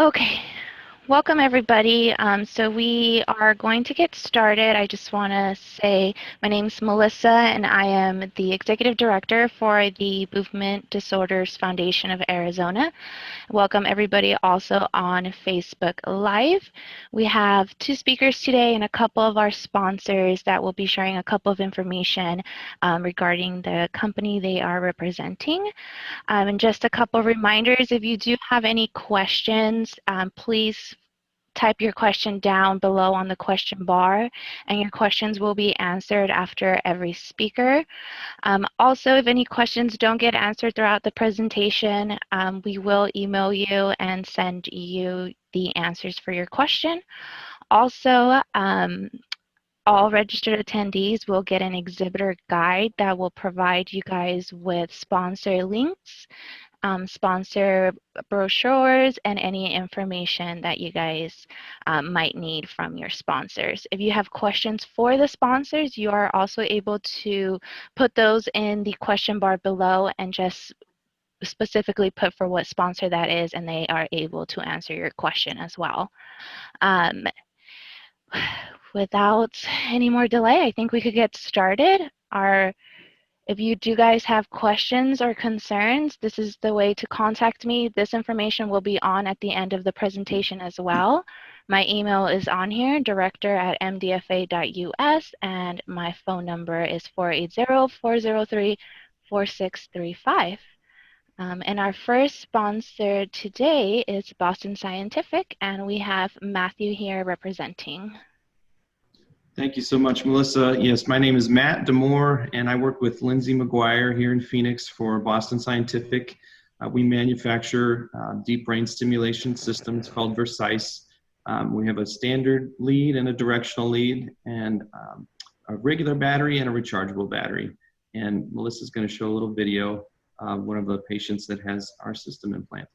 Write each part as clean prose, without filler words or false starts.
Okay, welcome everybody. So we are going to get started. I just want to say my name is Melissa and I am the Executive Director for the Movement Disorders Foundation of Arizona. Welcome everybody also on Facebook Live. We have two speakers today and a couple of our sponsors that will be sharing a couple of information regarding the company they are representing. And just a couple of reminders, if you do have any questions, please type your question down below on the question bar, and your questions will be answered after every speaker. Also, if any questions don't get answered throughout the presentation, we will email you and send you the answers for your question. Also, all registered attendees will get an exhibitor guide that will provide you guys with sponsor links, sponsor brochures, and any information that you guys might need from your sponsors. If you have questions for the sponsors, you are also able to put those in the question bar below and just specifically put for what sponsor that is, and they are able to answer your question as well. Um, Without any more delay, I think we could get started. If you do guys have questions or concerns, this is the way to contact me. This information will be on at the end of the presentation as well. My email is on here, director@mdfa.us, and my phone number is 480-403-4635. And our first sponsor today is Boston Scientific, and we have Matthew here representing. Thank you so much, Melissa. Yes, my name is Matt Demore, and I work with Lindsay McGuire here in Phoenix for Boston Scientific. We manufacture deep brain stimulation systems called Vercise. We have a standard lead and a directional lead, and a regular battery and a rechargeable battery. And Melissa's going to show a little video of one of the patients that has our system implanted.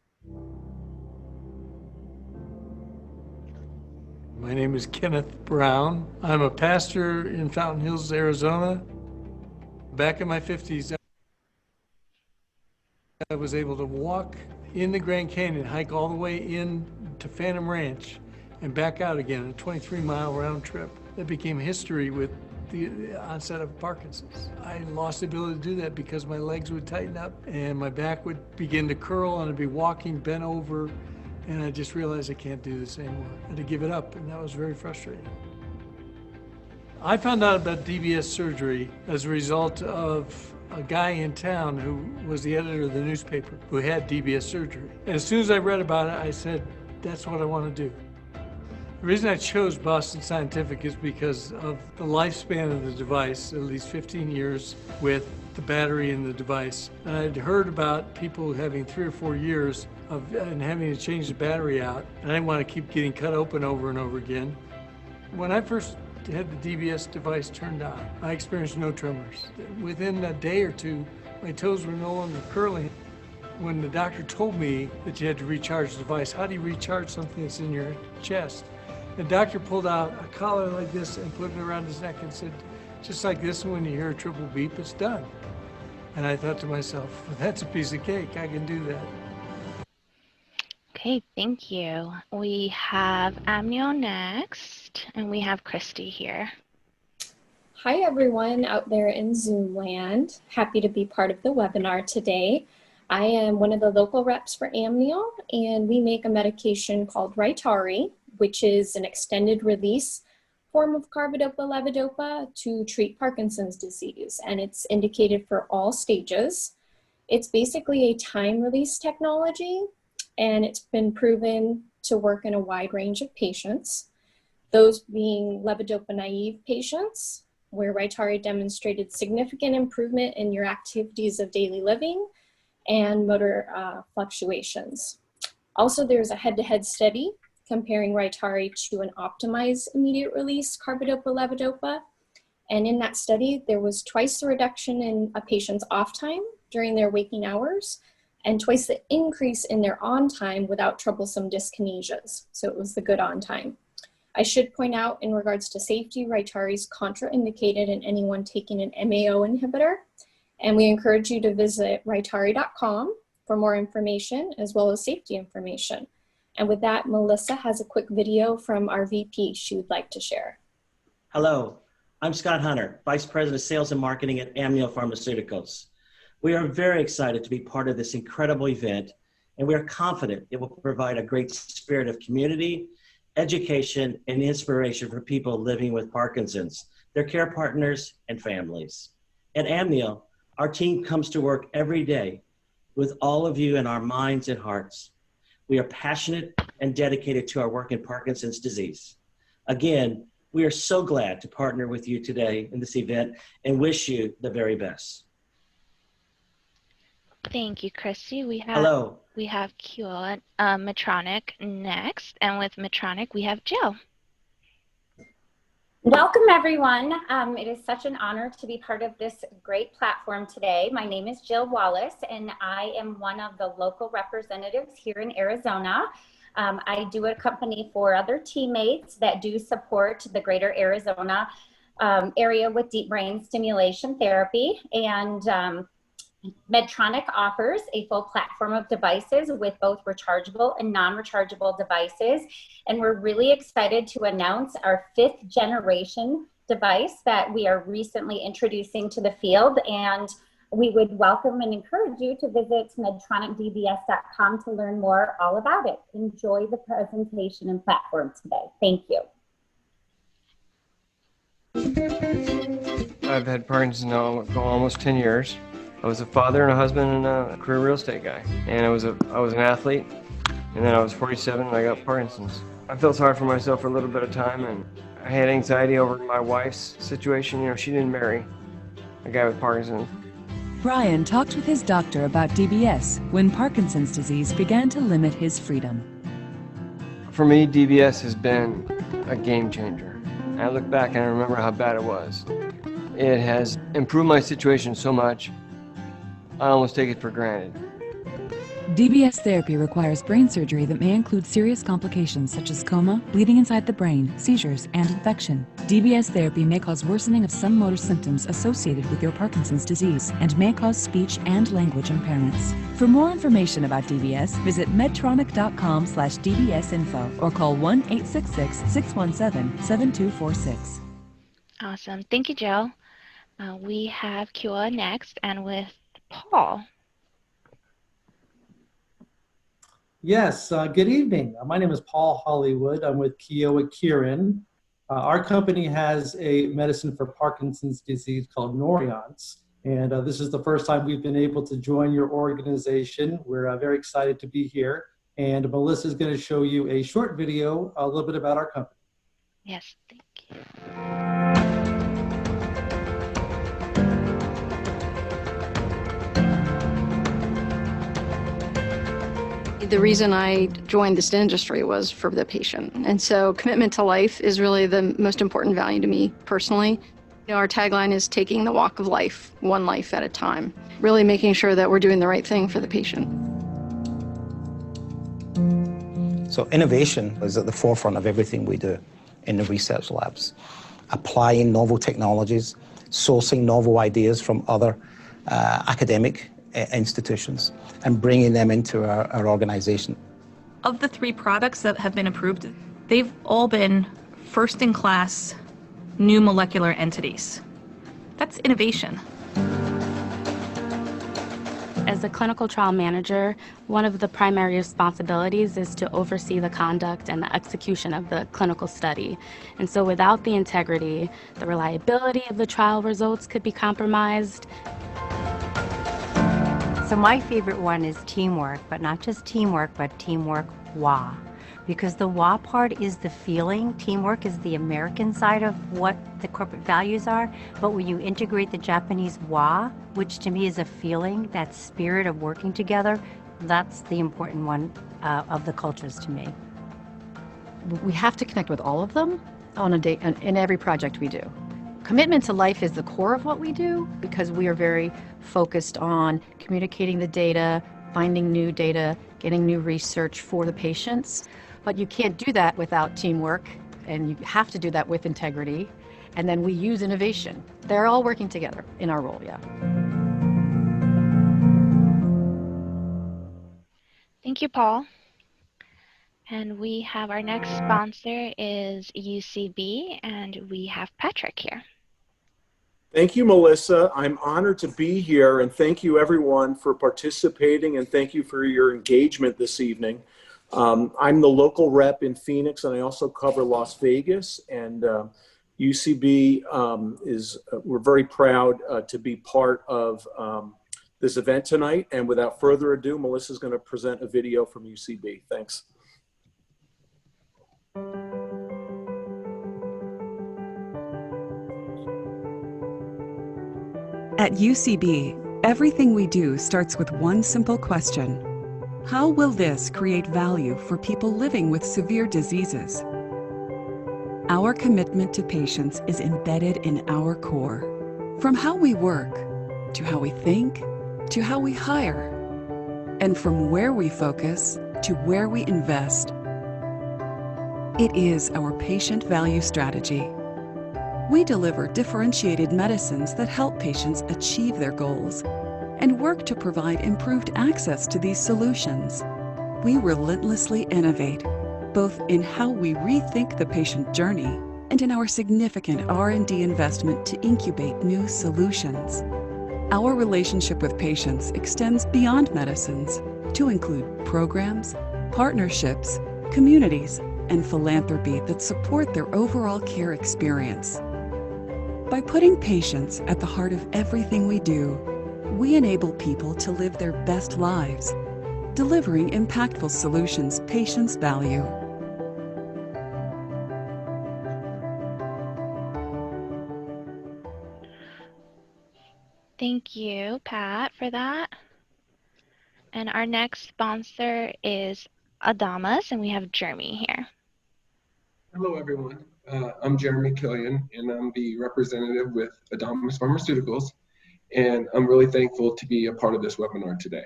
My name is Kenneth Brown. I'm a pastor in Fountain Hills, Arizona. Back in my 50s, I was able to walk in the Grand Canyon, hike all the way in to Phantom Ranch, and back out again, a 23-mile round trip. That became history with the onset of Parkinson's. I lost the ability to do that because my legs would tighten up and my back would begin to curl, and I'd be walking bent over, and I just realized I can't do this anymore. I had to give it up, and that was very frustrating. I found out about DBS surgery as a result of a guy in town who was the editor of the newspaper who had DBS surgery. And as soon as I read about it, I said, that's what I want to do. The reason I chose Boston Scientific is because of the lifespan of the device, at least 15 years with the battery in the device. And I'd heard about people having 3 or 4 years and having to change the battery out. And I didn't want to keep getting cut open over and over again. When I first had the DBS device turned on, I experienced no tremors. Within a day or two, my toes were no longer curling. When the doctor told me that you had to recharge the device, how do you recharge something that's in your chest? The doctor pulled out a collar like this and put it around his neck and said, just like this, when you hear a triple beep, it's done. And I thought to myself, well, that's a piece of cake, I can do that. Okay, thank you. We have Amnio next, and we have Christy here. Hi everyone out there in Zoom land. Happy to be part of the webinar today. I am one of the local reps for Amnio, and we make a medication called Rytary, which is an extended release form of carbidopa-levodopa to treat Parkinson's disease, and it's indicated for all stages. It's basically a time-release technology, and it's been proven to work in a wide range of patients, those being levodopa-naive patients, where Rytary demonstrated significant improvement in your activities of daily living and motor fluctuations. Also, there's a head-to-head study comparing Rytary to an optimized immediate release carbidopa-levodopa. And in that study, there was twice the reduction in a patient's off time during their waking hours and twice the increase in their on time without troublesome dyskinesias. So it was the good on time. I should point out in regards to safety, Rytary is contraindicated in anyone taking an MAO inhibitor. And we encourage you to visit rytary.com for more information as well as safety information. And with that, Melissa has a quick video from our VP she would like to share. Hello, I'm Scott Hunter, Vice President of Sales and Marketing at Amnio Pharmaceuticals. We are very excited to be part of this incredible event, and we are confident it will provide a great spirit of community, education, and inspiration for people living with Parkinson's, their care partners, and families. At Amnio, our team comes to work every day with all of you in our minds and hearts. We are passionate and dedicated to our work in Parkinson's disease. Again, we are so glad to partner with you today in this event and wish you the very best. Thank you, Christy. We have Kyoa Medtronic next, and with Medtronic we have Jill. Welcome, everyone. It is such an honor to be part of this great platform today. My name is Jill Wallace, and I am one of the local representatives here in Arizona. I do accompany 4 other teammates that do support the greater Arizona area with deep brain stimulation therapy. And Medtronic offers a full platform of devices with both rechargeable and non-rechargeable devices. And we're really excited to announce our 5th generation device that we are recently introducing to the field. And we would welcome and encourage you to visit medtronicdbs.com to learn more all about it. Enjoy the presentation and platform today. Thank you. I've had Parkinson's now for almost 10 years. I was a father and a husband and a career real estate guy. And I was an athlete, and then I was 47 and I got Parkinson's. I felt sorry for myself for a little bit of time, and I had anxiety over my wife's situation. You know, she didn't marry a guy with Parkinson's. Brian talked with his doctor about DBS when Parkinson's disease began to limit his freedom. For me, DBS has been a game changer. I look back and I remember how bad it was. It has improved my situation so much, I almost take it for granted. DBS therapy requires brain surgery that may include serious complications such as coma, bleeding inside the brain, seizures, and infection. DBS therapy may cause worsening of some motor symptoms associated with your Parkinson's disease and may cause speech and language impairments. For more information about DBS, visit medtronic.com/dbsinfo or call 1-866-617-7246. Awesome. Thank you, Jill. We have Kyoa next, and with Paul. Yes, good evening. My name is Paul Hollywood. I'm with Kyoa Kirin. Our company has a medicine for Parkinson's disease called Noriance, and this is the first time we've been able to join your organization. We're very excited to be here, and Melissa is going to show you a short video, a little bit about our company. Yes, thank you. The reason I joined this industry was for the patient. And so commitment to life is really the most important value to me personally. You know, our tagline is taking the walk of life, one life at a time, really making sure that we're doing the right thing for the patient. So innovation is at the forefront of everything we do in the research labs. Applying novel technologies, sourcing novel ideas from other academic institutions and bringing them into our organization. Of the 3 products that have been approved, they've all been first-in-class new molecular entities. That's innovation. As a clinical trial manager, one of the primary responsibilities is to oversee the conduct and the execution of the clinical study. And so without the integrity, the reliability of the trial results could be compromised. So my favorite one is teamwork, but not just teamwork, but teamwork WA. Because the WA part is the feeling. Teamwork is the American side of what the corporate values are. But when you integrate the Japanese WA, which to me is a feeling, that spirit of working together, that's the important one of the cultures to me. We have to connect with all of them on a day in every project we do. Commitment to life is the core of what we do because we are very focused on communicating the data, finding new data, getting new research for the patients. But you can't do that without teamwork, and you have to do that with integrity. And then we use innovation. They're all working together in our role, yeah. Thank you, Paul. And we have our next sponsor is UCB, and we have Patrick here. Thank you, Melissa. I'm honored to be here, and thank you everyone for participating, and thank you for your engagement this evening. I'm the local rep in Phoenix, and I also cover Las Vegas, and UCB we're very proud to be part of this event tonight. And without further ado, Melissa's going to present a video from UCB. Thanks. At UCB, everything we do starts with one simple question. How will this create value for people living with severe diseases? Our commitment to patients is embedded in our core. From how we work, to how we think, to how we hire, and from where we focus to where we invest. It is our patient value strategy. We deliver differentiated medicines that help patients achieve their goals and work to provide improved access to these solutions. We relentlessly innovate, both in how we rethink the patient journey and in our significant R&D investment to incubate new solutions. Our relationship with patients extends beyond medicines to include programs, partnerships, communities, and philanthropy that support their overall care experience. By putting patients at the heart of everything we do, we enable people to live their best lives, delivering impactful solutions patients value. Thank you, Pat, for that. And our next sponsor is Adamas, and we have Jeremy here. Hello, everyone. I'm Jeremy Killian, and I'm the representative with Amnio Pharmaceuticals, and I'm really thankful to be a part of this webinar today.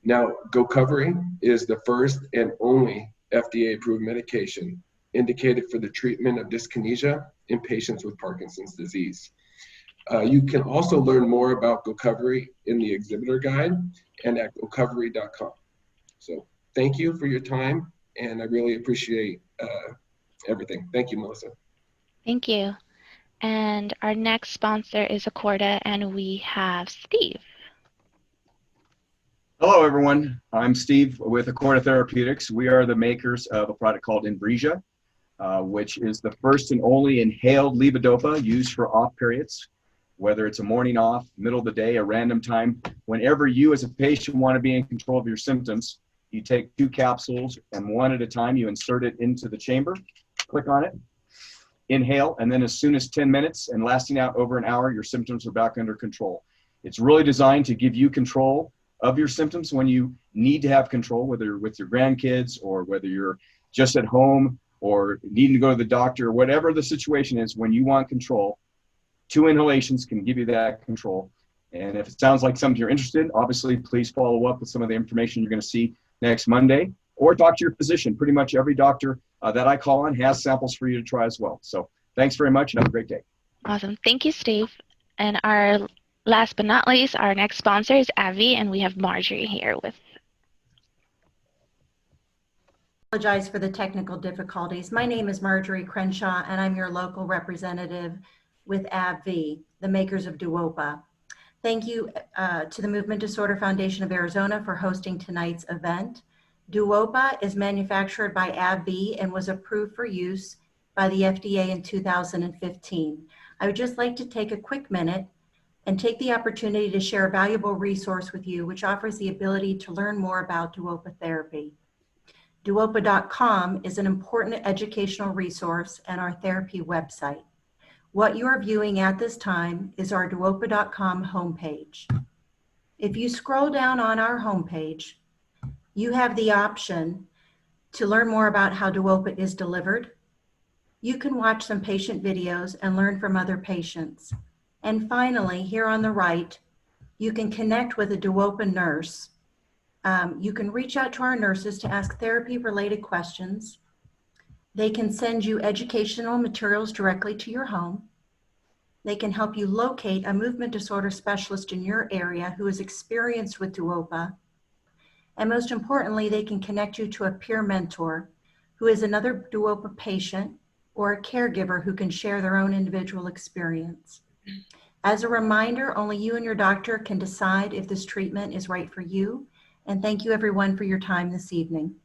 Now, GoCovery is the first and only FDA-approved medication indicated for the treatment of dyskinesia in patients with Parkinson's disease. You can also learn more about GoCovery in the exhibitor guide and at gocovery.com. So thank you for your time, and I really appreciate everything. Thank you, Melissa. Thank you. And our next sponsor is Accorda, and we have Steve. Hello, everyone. I'm Steve with Accorda Therapeutics. We are the makers of a product called Inbrija, which is the first and only inhaled levodopa used for off periods, whether it's a morning off, middle of the day, a random time. Whenever you as a patient want to be in control of your symptoms, you take 2 capsules and one at a time, you insert it into the chamber, click on it, inhale, and then as soon as 10 minutes and lasting out over an hour, your symptoms are back under control. It's really designed to give you control of your symptoms when you need to have control, whether with your grandkids or whether you're just at home or needing to go to the doctor, whatever the situation is, when you want control, 2 inhalations can give you that control. And if it sounds like something you're interested in, obviously, please follow up with some of the information you're going to see next Monday, or talk to your physician. Pretty much every doctor that I call on has samples for you to try as well. So thanks very much and have a great day. Awesome. Thank you, Steve. And our last but not least, our next sponsor is AbbVie, and we have Marjorie here with. Apologize for the technical difficulties. My name is Marjorie Crenshaw, and I'm your local representative with AbbVie, the makers of Duopa. Thank you to the Movement Disorder Foundation of Arizona for hosting tonight's event. Duopa is manufactured by AbbVie and was approved for use by the FDA in 2015. I would just like to take a quick minute and take the opportunity to share a valuable resource with you, which offers the ability to learn more about Duopa therapy. Duopa.com is an important educational resource and our therapy website. What you are viewing at this time is our Duopa.com homepage. If you scroll down on our homepage, you have the option to learn more about how Duopa is delivered. You can watch some patient videos and learn from other patients. And finally, here on the right, you can connect with a Duopa nurse. You can reach out to our nurses to ask therapy-related questions. They can send you educational materials directly to your home. They can help you locate a movement disorder specialist in your area who is experienced with Duopa. And most importantly, they can connect you to a peer mentor who is another Duopa patient, or a caregiver who can share their own individual experience. As a reminder, only you and your doctor can decide if this treatment is right for you. And thank you everyone for your time this evening.